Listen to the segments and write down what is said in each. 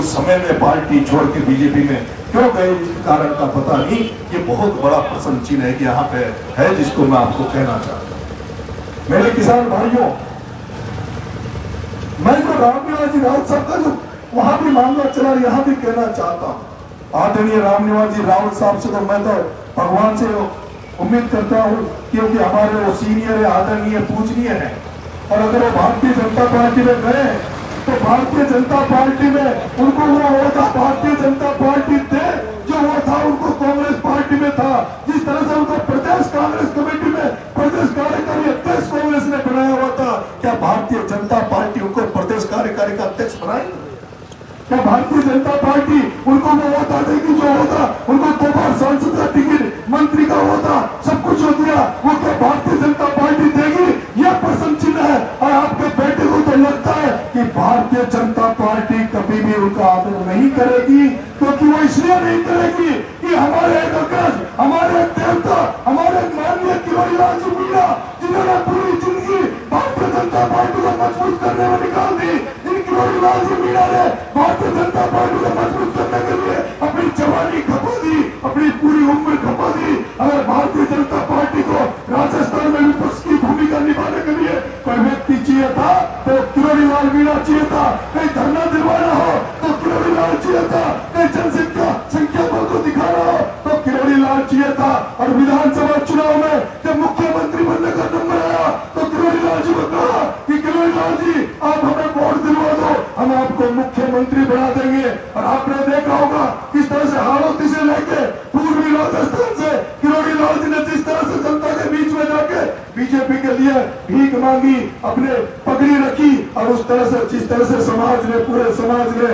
उस समय में पार्टी छोड़ के बीजेपी में क्यों गए, इसके कारण का पता नहीं। ये बहुत बड़ा प्रश्न चिन्ह है कि यहाँ पे है, जिसको मैं आपको कहना चाहता हूँ। मेरे किसान भाइयों, मैं तो रामनिवास जी रावत साहब का जो वहां भी मामला चला, यहाँ भी कहना चाहता हूँ। आदरणीय रामनिवास जी रावत साहब से तो मैं तो भगवान से उम्मीद करता हूँ, क्योंकि हमारे वो सीनियर है, आदरणीय, पूजनीय है। और अगर वो भारतीय जनता पार्टी में गए तो भारतीय जनता पार्टी में उनको वो होता, भारतीय जनता पार्टी थे जो वो था, उनको कांग्रेस पार्टी में था। जिस तरह से उनको प्रदेश कांग्रेस कमेटी में प्रदेश कार्यकारी अध्यक्ष कांग्रेस ने बनाया हुआ था, क्या भारतीय जनता पार्टी उनको प्रदेश कार्यकारी का अध्यक्ष बनाएगी? क्या भारतीय जनता पार्टी उनको वो होता देगी जो होता, उनको 2 बार सांसद का टिकट, मंत्री का होता, सब कुछ हो दिया, वो क्या भारतीय जनता पार्टी देगी? यह प्रश्न चिन्ह है। और आपके बेटे को तो लगता है कि भारतीय जनता पार्टी कभी भी उनका आदर नहीं करेगी, क्योंकि वो इसलिए नहीं करेगी कि हमारे एक अग्रज, हमारे एक देवता, हमारे माननीय किरोड़ी लाल जी मीणा, जिन्होंने पूरी जिंदगी भारतीय जनता पार्टी को मजबूत करने में निकाल दी, किरोड़ी लाल जी मीणा ने भारतीय जनता पार्टी को मजबूत करने के लिए अपनी जवानी खपा दी, अपनी पूरी उम्र खपा दी। अगर भारतीय जनता पार्टी को राजस्थान में विपक्ष की भूमिका निभाने के लिए कोई व्यक्ति चाहिए था तो किरोड़ी लाल मीणा चाहिए था। कहीं धरना दिलवाना हो तो किरोड़ी लाल चाहिए था, कहीं जनसंख्या को दिखाना हो तो किरोड़ी लाल चाहिए था। और विधानसभा चुनाव में जब मुख्यमंत्री बनने का नंबर आया तो किरोड़ी लाल जी को कहा कि किरोड़ी लाल जी आप हमें वोट दिलवा दो, हम आपको मुख्यमंत्री बना देंगे। और आपने देखा होगा किस तरह से हाड़ौती से लेके पूर्वी राजस्थान से किरोड़ी लाल जी ने जिस तरह से जनता के बीच में जाके बीजेपी के लिए भीख मांगी, अपने पगड़ी रखी, और उस तरह से जिस तरह से समाज ने, पूरे समाज ने,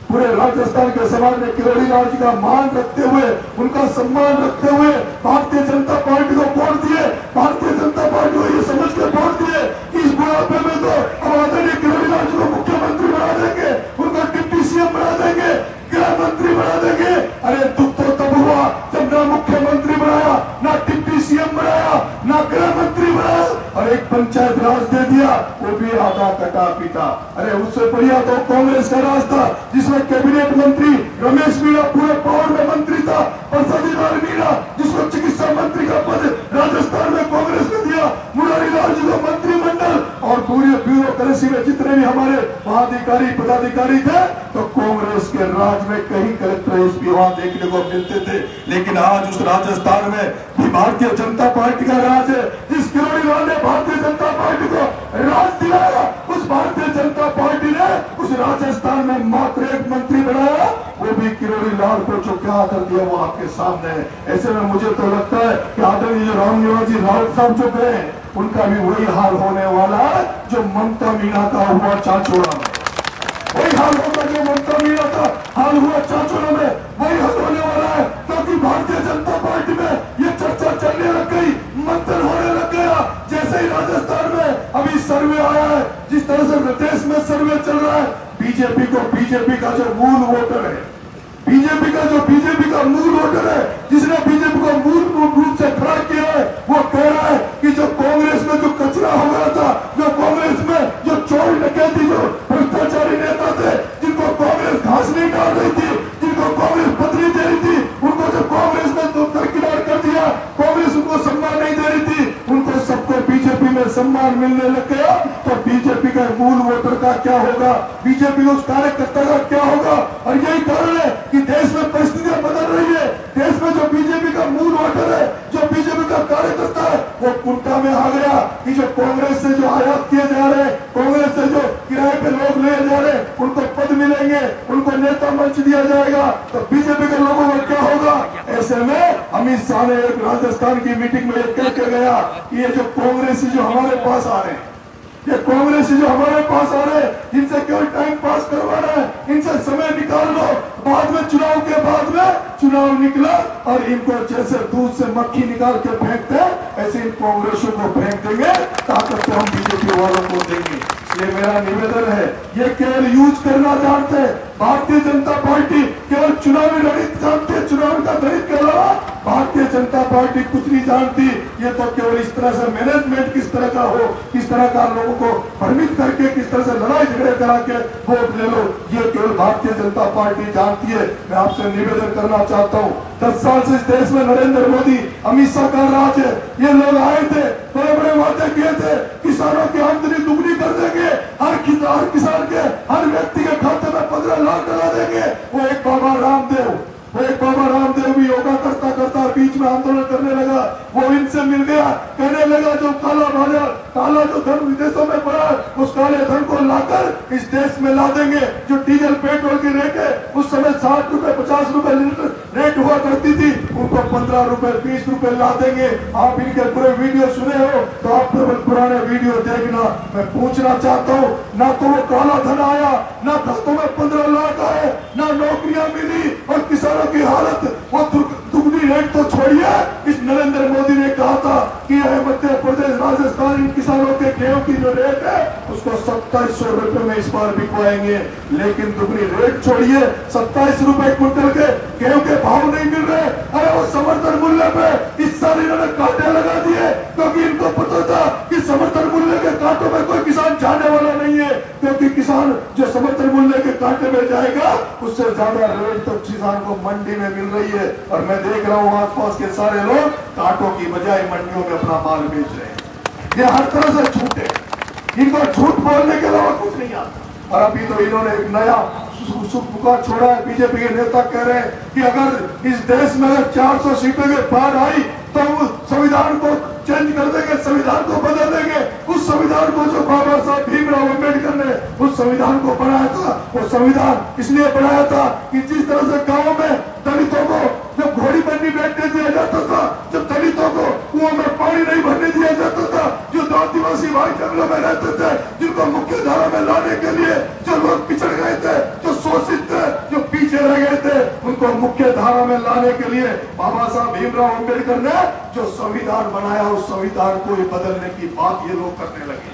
पूरे राजस्थान के समाज ने किरोड़ी लाल जी का मान रखते हुए, उनका सम्मान रखते हुए भारतीय जनता पार्टी को वोट दिए। भारतीय जनता पार्टी को ये समझ के वोट दिए कि इस बुढ़ापे में तो अब आदरणीय किरोड़ी लाल जी को मुख्यमंत्री बना देंगे, उनको डिप्टी सीएम बना देंगे, गृह मंत्री बना देंगे। अरे दुख तो तब हुआ जब ना मुख्यमंत्री बनाया, ना डिप्टी सीएम बनाया, ना गृह मंत्री बनाया, और एक पंचायत राज दे दिया, वो भी आधा कटा पीटा। अरे उससे बढ़िया तो कांग्रेस का राज था, जिसमें कैबिनेट मंत्री रमेश मीणा पूरे पावर में मंत्री था, प्रसादी लाल मीणा जिसको चिकित्सा मंत्री का पद राजस्थान में कांग्रेस ने दिया, मुरारी लाल जी को मंत्रिमंडल, और पूरे ब्यूरोक्रेसी में जितने भी हमारे अधिकारी पदाधिकारी थे तो कांग्रेस के राज में कहीं कलेक्टर एसपी वहां देखने को मिलते थे। लेकिन आज उस राजस्थान में भी भारतीय जनता पार्टी का राज है। जिस किरोड़ी लाल ने भारतीय जनता पार्टी को राज दिलाया, उस भारतीय जनता पार्टी ने उस राजस्थान में मात्र एक मंत्री बनाया, वो भी किरोड़ी लाल को जो क्या कर दिया वो आपके सामने है। ऐसे में मुझे तो लगता है कि आदरणीय रामनिवास जी रावत साहब जो गए, उनका भी वही हाल होने वाला है जो ममता मीणा का हुआ चाचोड़ा में। वही हाल होगा जो ममता मीणा का हाल हुआ चाचोड़ा में, वही हाल होने वाला है। क्योंकि भारतीय जनता पार्टी में ये चर्चा चलने लग गई, मंथन होने लग गया। जैसे ही राजस्थान में अभी सर्वे आया है, जिस तरह से देश में सर्वे चल रहा है, बीजेपी का जो मूल वोटर है, बीजेपी का मूल वोटर है, जिसने बीजेपी को मूल रूप से खड़ा किया है, वो कह रहा है कि जो कांग्रेस में जो कचरा हो गया था, जो कांग्रेस में जो चोर डकैती, जो भ्रष्टाचारी नेता थे, जिनको कांग्रेस घास नहीं डाल रही थी, जिनको कांग्रेस पत्नी दे रही थी, उनको जब कांग्रेस ने तो दरकिनार कर दिया, कांग्रेस उनको सम्मान नहीं दे रही थी, उनको सबको बीजेपी में सम्मान मिलने लग गया। तो बीजेपी का मूल वोटर का क्या होगा, बीजेपी उस कार्यकर्ता का क्या होगा? और यही कारण है कि देश में परिस्थितियां बदल रही है। देश में जो बीजेपी का मूल वोटर है, जो बीजेपी का कार्यकर्ता है, वो कुंठा में आ गया कि जो कांग्रेस से जो आयात किए जा रहे हैं, कांग्रेस से जो किराए पे लोग ले जा रहे हैं, उनको पद मिलेंगे, उनको नेता मंच दिया जाएगा, तो बीजेपी के लोगों का क्या होगा? ऐसे में अमित शाह ने एक राजस्थान की मीटिंग में कह के गया कि ये जो कांग्रेसी जो हमारे पास आ रहे हैं, ये कांग्रेसी जो हमारे पास आ रहे हैं, इनसे केवल टाइम पास करवाना है, इनसे समय निकाल लो, बाद में चुनाव के बाद में चुनाव निकला और इनको जैसे दूध से मक्खी निकाल के फेंकते हैं, ऐसे इन कांग्रेसों को फेंक देंगे, ताकत तो हम बीजेपी वालों को देंगे। इसलिए मेरा निवेदन है, ये केवल यूज करना जानते हैं, भारतीय जनता पार्टी केवल चुनावी रणनीति जानती है, चुनाव का गणित के अलावा भारतीय जनता पार्टी कुछ नहीं जानती। ये तो केवल इस तरह से मैनेजमेंट किस तरह का हो, किस तरह का लोगों को भ्रमित करके किस तरह से लड़ाई झगड़े करा के वोट ले लो, ये केवल भारतीय जनता पार्टी जानती है। मैं आपसे निवेदन करना चाहता हूँ, 10 साल से इस देश में नरेंद्र मोदी, अमित शाह का राज है। ये लोग आए थे, बड़े बड़े वादे किए थे, किसानों की आमदनी दुगनी कर देंगे, हर किसान के, हर व्यक्ति के खाते में 15 लाख डला देंगे। वो एक बाबा रामदेव भी योगा करता करता बीच में आंदोलन करने लगा। वो इनसे मिल गया, कहने लगा जो काला जो धन विदेशों में पड़ा है, उस काले धन को लाकर इस देश में ला देंगे। जो डीजल पेट्रोल की रेट उस समय 60 रुपए 50 रुपए लीटर रेट हुआ करती थी, उनको 15 रुपए 20 रुपए ला देंगे। आप इनके पूरे वीडियो सुने हो तो आप पुराने वीडियो देखना। मैं पूछना चाहता हूँ, ना तो वो काला धन आया, ना खातों में 15 लाख आए, ना नौकरियां मिली, और किसानों की हालत वो दुगनी रेट तो छोड़िए। इस नरेंद्र मोदी ने कहा था कि मध्य प्रदेश राजस्थान इन किसानों के गेहूं की जो रेट है उसको 2700 रुपए में इस बार बिकवाएंगे, लेकिन दुगनी रेट छोड़िए। 27 रुपए क्विंटल के गेहूं के भाव नहीं मिल रहे। अरे वो समर्थन मूल्य पे इस साल इन्होंने कांटे लगा दिए, क्योंकि इनको पता था कि समर्थन मूल्य के कांटों में कोई किसान जाने वाला नहीं है, क्योंकि किसान जो समर्थन मूल्य के कांटे में जाएगा उससे ज्यादा रेट तो किसान को मंडी में मिल रही है। और मैं देख रहा हूँ आसपास के सारे लोग कांटों की बजाय मंडियों में अपना माल बेच रहे हैं। ये हर तरह से झूठ है, इनको झूठ बोलने के अलावा कुछ नहीं आता। और अभी तो इन्होंने एक नया पुकार छोड़ा है। बीजेपी के नेता कह रहे हैं कि अगर इस देश में अगर 400 सीटों के पार आई तो संविधान को चेंज कर देंगे, संविधान को बदल देंगे। उस संविधान को जो बाबा साहब भीमराव अम्बेडकर ने उस संविधान को बनाया था, वो संविधान इसलिए बनाया था कि जिस तरह से गाँव में दलितों को जब घोड़ी बननी बैठने दिया जाता था, जब दलितों को कुओं में पानी नहीं भरने दिया जाता था, जो आदिवासी भाई जंगलों में रहते थे, जिनको मुख्य धारा में लाने के लिए जो लोग पिछड़ गए थे, जो शोषित थे, जो पीछे रह गए थे, उनको मुख्य धारा में लाने के लिए बाबा साहब भीमराव अम्बेडकर ने जो संविधान बनाया, उस संविधान को बदलने की बात ये लोग करने लगे।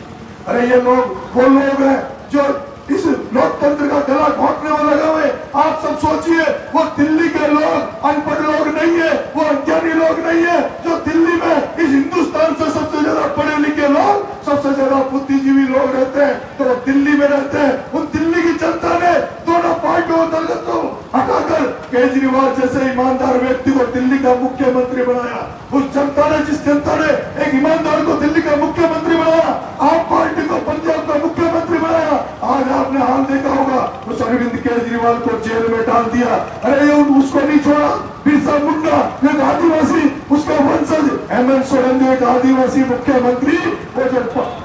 अरे ये लोग वो लोग हैं जो इस लोकतंत्र का गला घोंटने में लगा हुए। आप सब सोचिए, वो दिल्ली के लोग अनपढ़ लोग नहीं है, वो अज्ञानी लोग नहीं है। जो दिल्ली में इस हिंदुस्तान से सबसे ज्यादा पढ़े लिखे लोग, सबसे ज्यादा बुद्धिजीवी लोग रहते हैं, तो वो दिल्ली में रहते हैं। उन दिल्ली की जनता ने दोनों पार्टियों दलगत को हटाकर केजरीवाल जैसे ईमानदार व्यक्ति को दिल्ली का मुख्यमंत्री बनाया। उस जनता ने, जिस जनता ने एक ईमानदार को दिल्ली का मुख्यमंत्री बनाया, आप पार्टी को पंजाब का मुख्यमंत्री बनाया। आज आपने हाल देखा होगा, उस अरविंद केजरीवाल को जेल में डाल दिया। अरे ये उसको नहीं छोड़ा, बिरसा मुंडा एक आदिवासी, उसका वंशज हेमंत सोरेन एक आदिवासी मुख्यमंत्री, वो जो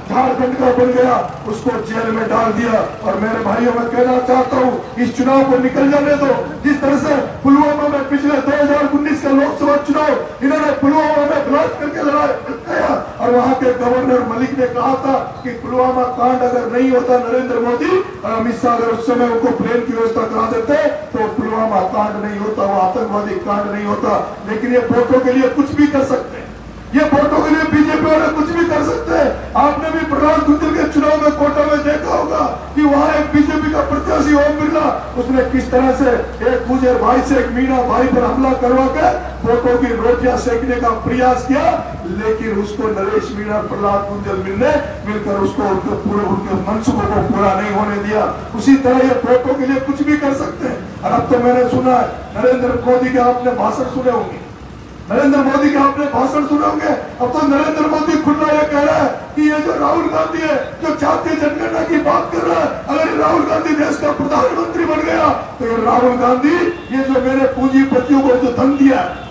झारखंड का बन गया, उसको जेल में डाल दिया। और मेरे भाइयों, मैं कहना चाहता हूँ, इस चुनाव को निकल जाने दो। जिस तरह से पुलवामा में पिछले 2019 का लोकसभा चुनाव इन्होंने पुलवामा में ब्लास्ट करके लड़ाया, और वहाँ के गवर्नर मलिक ने कहा था कि पुलवामा कांड अगर नहीं होता, नरेंद्र मोदी और अमित शाह अगर उस समय उनको प्लेन की व्यवस्था करा देते, तो पुलवामा कांड नहीं होता, वो आतंकवादी कांड नहीं होता। लेकिन ये वोटों के लिए कुछ भी कर सकते हैं, ये वोटों के लिए बीजेपी वाले कुछ भी कर सकते हैं। आपने भी प्रहलाद गुंजल के चुनाव में कोटा में देखा होगा कि वहाँ एक बीजेपी का प्रत्याशी ओम बिरला, उसने किस तरह से एक गुजर भाई से एक मीणा भाई पर हमला करवा के वोटों की रोटियां सेकने का प्रयास किया, लेकिन उसको नरेश मीणा प्रहलाद गुंजल मिलकर उसको उनके मनसूबों को पूरा नहीं होने दिया। उसी तरह ये वोटों के लिए कुछ भी कर सकते हैं। और अब तो मैंने सुना है, नरेंद्र मोदी के आपने भाषण सुने होंगे, नरेंद्र मोदी के आपने भाषण सुने होंगे। अब तो नरेंद्र मोदी खुला ये कह रहा है कि ये जो राहुल गांधी है, जो जातीय जनगणना की बात कर रहा है, अगर ये राहुल गांधी देश का प्रधानमंत्री बन गया, तो ये राहुल गांधी, ये जो मेरे पूंजीपतियों को जो धन दिया है,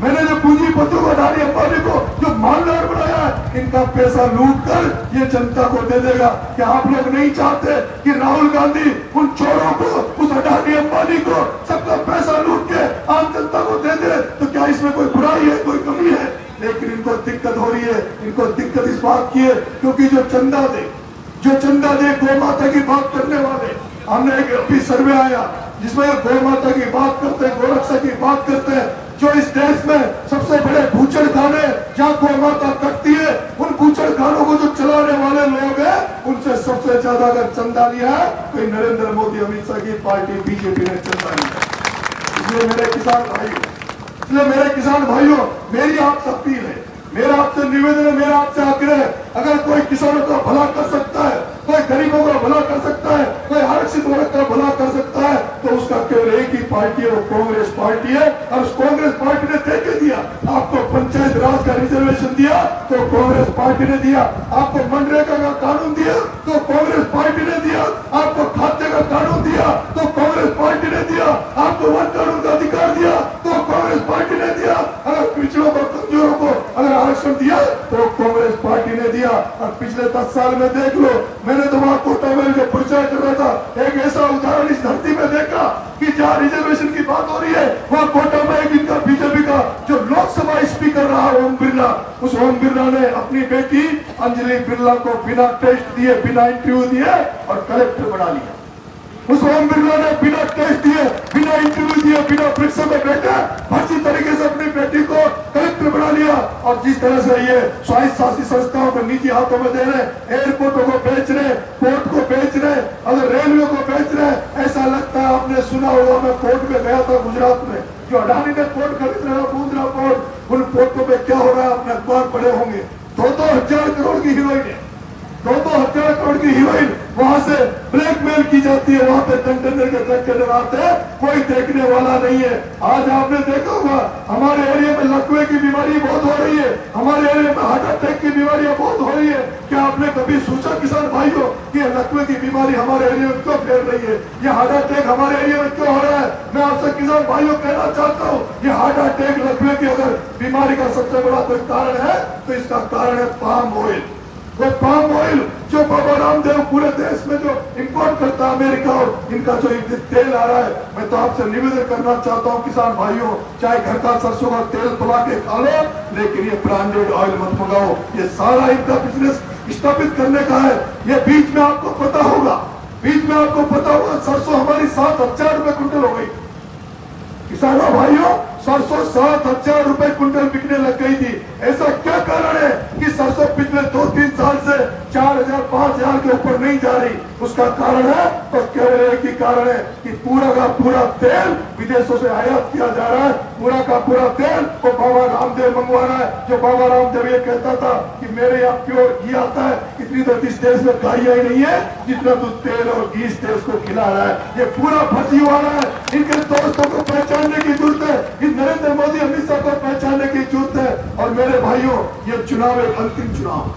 मैंने जो पूंजीपतियों को, अडानी अंबानी को जो मालदार बनाया है, इनका पैसा लूट कर ये जनता को दे देगा। क्या आप लोग नहीं चाहते कि राहुल गांधी उन चोरों को, उस अडानी अंबानी को सबका पैसा लूट के आम जनता को दे दे? तो क्या इसमें कोई बुराई है, कोई कमी है? लेकिन इनको दिक्कत हो रही है। इनको दिक्कत इस बात की है क्योंकि जो चंदा दे गौ माता की बात करने वाले, हमने एक अभी सर्वे आया जिसमें गौ माता की बात करते हैं, गोरक्षा की बात करते हैं। जो इस देश में सबसे बड़े बूचड़ खाने जहाँ गौ माता कटती है, उन बूचड़ खानों को जो चलाने वाले लोग हैं, उनसे सबसे ज्यादा अगर चंदा लिया है तो नरेंद्र मोदी अमित शाह की पार्टी बीजेपी ने चंदा लिया। इसलिए मेरे किसान भाइयों, मेरी आपसे अपील है, मेरा आपसे निवेदन है, मेरा आपसे आग्रह है, अगर कोई किसानों का भला कर सकता है कोई गरीबों का भला कर सकता है, कोई आरक्षित वर्ग का भला कर सकता है, तो उसका केवल एक ही पार्टी है, वो कांग्रेस पार्टी है। और उस कांग्रेस पार्टी ने दे के दिया। आपको पंचायत राज का रिजर्वेशन दिया तो कांग्रेस पार्टी ने दिया। आपको मनरेगा का कानून दिया तो कांग्रेस पार्टी ने दिया। आपको खाते का कानून दिया तो कांग्रेस पार्टी ने दिया। आपको वन कानून का अधिकार दिया तो कांग्रेस पार्टी ने दिया। अगर पिछड़ों को, कमजोरों को अगर आरक्षण दिया तो कांग्रेस पार्टी ने दिया। और पिछले 10 साल में देख लो, मैंने तो वहां कोटा में जो प्रचार कर रहा था, एक ऐसा उदाहरण इस धरती में देखा कि जहाँ रिजर्वेशन की बात हो रही है, वहाँ कोटा में एक इनका बीजेपी का जो लोकसभा स्पीकर रहा ओम बिरला, उस ओम बिरला ने अपनी बेटी अंजलि बिरला को बिना टेस्ट दिए, बिना इंटरव्यू दिए और कलेक्टर बना लिया। उस ओम बिरला ने बिना टेस्ट दिए, बिना इंटरव्यू दिए, बिना परीक्षा में बैठे फर्जी तरीके से अपनी बेटी को कलेक्टर बना लिया। और जिस तरह से ये स्वायत्त शासी संस्थाओं को निजी हाथों में दे रहे, एयरपोर्टों को बेच रहे, पोर्ट को बेच रहे, अगर रेलवे को बेच रहे, ऐसा लगता है आपने सुना होगा। मैं पोर्ट में गया था गुजरात में, जो अडानी ने पोर्ट खरीद रहा मुंद्रा पोर्ट, उन पोर्टों पे क्या हो रहा है आपने अखबार पढ़े होंगे। 2-2 हजार करोड़ की हीरोइन है, 2-2 हजार करोड़ की हीरोइन वहां से ब्लैकमेल की जाती है। वहां पे कंटेनर के कंटेनर आते हैं, कोई देखने वाला नहीं है। आज आपने देखा होगा हमारे एरिया में लकवे की बीमारी बहुत हो रही है, हमारे एरिया में हार्ट अटैक की बीमारियां बहुत हो रही है। क्या आपने कभी सोचा किसान भाइयों कि लकवे की बीमारी हमारे एरिया में क्यों फैल रही है, ये हार्ट अटैक हमारे एरिया में क्यों हो रहा है? मैं आपसे किसान भाइयों कहना चाहता हूँ, ये हार्ट अटैक लकवे की अगर बीमारी का सबसे बड़ा कोई कारण है तो इसका कारण है पाम ऑयल। वो पाम ऑयल जो बाबा रामदेव पूरे देश में जो इंपोर्ट करता है अमेरिका, और इनका जो तेल आ रहा है, मैं तो आपसे निवेदन करना चाहता हूँ किसान भाइयों, चाहे घर का सरसों का तेल पला के खा लो, लेकिन ये ब्रांडेड ऑयल मत मंगाओ। ये सारा इनका बिजनेस स्थापित करने का है। ये बीच में आपको पता होगा, बीच में आपको पता होगा सरसों हमारी 7,000 रुपए कुंटल हो गई। किसानों भाइयों, सरसों 7,000 रुपए कुंटल बिकने लग गई थी। ऐसा क्या कारण है कि सरसों पिछले 2-3 साल से 4,000-5,000 के ऊपर नहीं जा रही? उसका कारण है तो केवल एक ही कारण है कि पूरा का पूरा तेल विदेशों से आयात किया जा रहा है। पूरा का पूरा तेल वो बाबा रामदेव मंगवा रहा है। जो बाबा रामदेव ये कहता था कि मेरे यहाँ प्योर घी आता है, इतनी तो इस देश में गाइयां ही नहीं है जितना तू तेल और घी इस देश को खिला रहा है। ये पूरा फर्जी वाला है। इनके दोस्तों को पहचानने की जरूरत है, नरेंद्र मोदी अमित शाह को पहचानने की जरूरत है। और मेरे भाइयों, ये चुनाव एक अंतिम चुनाव,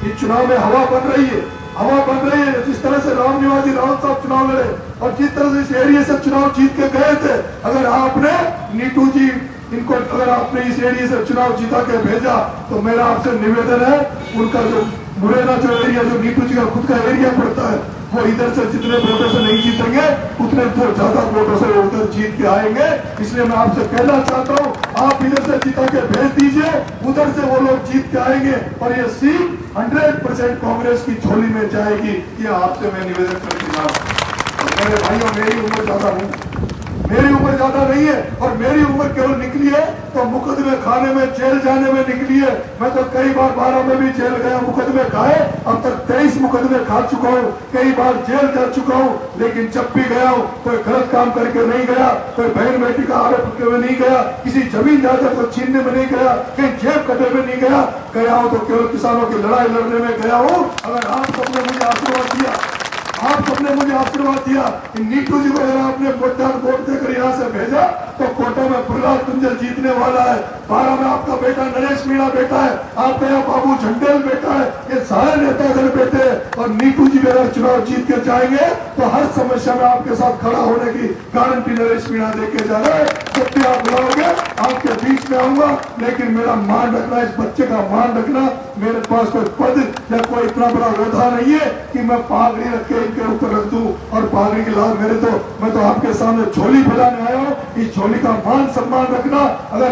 इस चुनाव में हवा बन रही है, हवा बन रही है। जिस तरह से राम निवासी रावत साहब चुनाव लड़े और जिस तरह से इस एरिया से चुनाव जीत के गए थे, अगर आपने नीटू जी इनको अगर आपने इस एरिया से चुनाव जीता के भेजा तो मेरा आपसे निवेदन है, उनका जो मुरैना जो एरिया, जो नीटू जी का खुद का एरिया पड़ता है, वो इधर से जितने वोटों से नहीं जीतेंगे उतने तो ज्यादा वोटों से उधर जीत के आएंगे। इसलिए मैं आपसे कहना चाहता हूँ, आप इधर से जीता के भेज दीजिए, उधर से वो लोग जीत के आएंगे और ये सीट 100% कांग्रेस की झोली में जाएगी। ये आपसे मैं निवेदन करती। मेरे भाइयों, मेरी उम्र ज्यादा नहीं, मेरी उम्र ज्यादा नहीं है, और मेरी उम्र केवल निकली है तो मुकदमे खाने में, जेल जाने में निकली है। मैं तो कई बार 12 में भी जेल गया, मुकदमे खाए, अब तक 23 मुकदमे खा चुका हूँ, कई बार जेल जा चुका हूँ। लेकिन जब भी गया हूँ कोई गलत काम करके नहीं गया, कोई बहन बेटी का आरोप करके में नहीं गया, किसी जमीन जायदाद को छीनने में नहीं गया, कहीं जेब कटे में नहीं गया। गया हूँ तो केवल किसानों की लड़ाई लड़ने में गया हूँ। अगर आप सबने मुझे आशीर्वाद दिया, आप सबने मुझे आशीर्वाद दिया कि नीटू जी को अगर आपने मतदान वोट देकर यहाँ से भेजा तो कोटा में प्रहलाद कुंजल जीतने वाला है, 12 में आपका बेटा नरेश मीणा बेटा है, आपका यहाँ बाबू झंडेल बेटा है, ये सारे नेतागण बेटे हैं। और नीटू जी अगर चुनाव जीत के जाएंगे तो हर समस्या में आपके साथ खड़ा होने की गारंटी नरेश मीणा देके जा रहा है। जब भी आप बुलाओगे आपके बीच में आऊंगा, लेकिन मेरा मान रखना, इस बच्चे का मान रखना। मेरे पास कोई पद या कोई इतना बड़ा ओहदा नहीं है कि मैं पागड़ी रख के इनके ऊपर रख दूं और पागड़ी के लाभ मैं तो आपके सामने झोली फैलाने आया हूँ। इस झोली का मान सम्मान रखना। अगर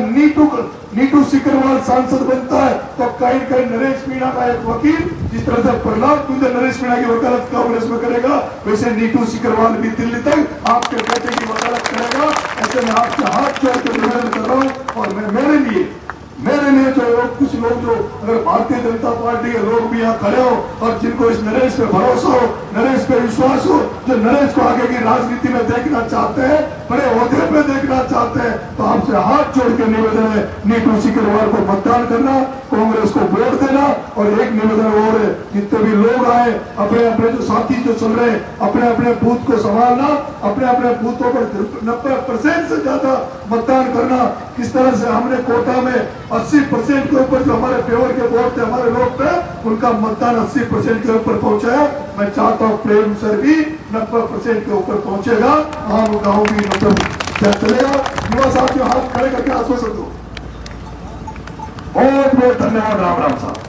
नीटू सिकरवाल सांसद बनता है तो कहीं कहीं नरेश मीणा का एक वकील, जिस तरह से प्रहलाद कुंजल नरेश मीणा की वकालत कांग्रेस में करेगा, वैसे नीटू सिकरवाल भी दिल्ली तक आपके बेटे की वकालत करेगा। ऐसे में आपसे हाथ जोड़ कर निवेदन कर रहा हूँ। और मेरे लिए जो लोग, कुछ लोग जो अगर भारतीय जनता पार्टी के लोग भी यहाँ खड़े हो और जिनको इस नरेश पे भरोसा हो, नरेश पे विश्वास हो, जो नरेश को आगे की राजनीति में देखना चाहते हैं, बड़े ओहदे पे देखना चाहते हैं, तो आपसे हाथ जोड़ के निवेदन है, नीटू सिकरवार को मतदान करना, कांग्रेस को वोट देना। और एक निवेदन और है, जितने भी लोग आए, अपने अपने जो साथी जो चल रहे हैं, अपने अपने बूथ को संभालना, अपने अपने बूथों पर 90% से ज्यादा मतदान करना। किस तरह से हमने कोटा में 80% के ऊपर जो हमारे फेवर के वोट थे, हमारे लोग थे, उनका मतदान 80% के ऊपर पहुंचा है। मैं चाहता हूँ प्रेम सर भी 90% के ऊपर पहुंचेगा, आम गाँव भी 90 चलेगा। युवा साथियों, हाथ खड़े करके आश्वासन दो। बहुत बहुत धन्यवाद। राम राम साहब।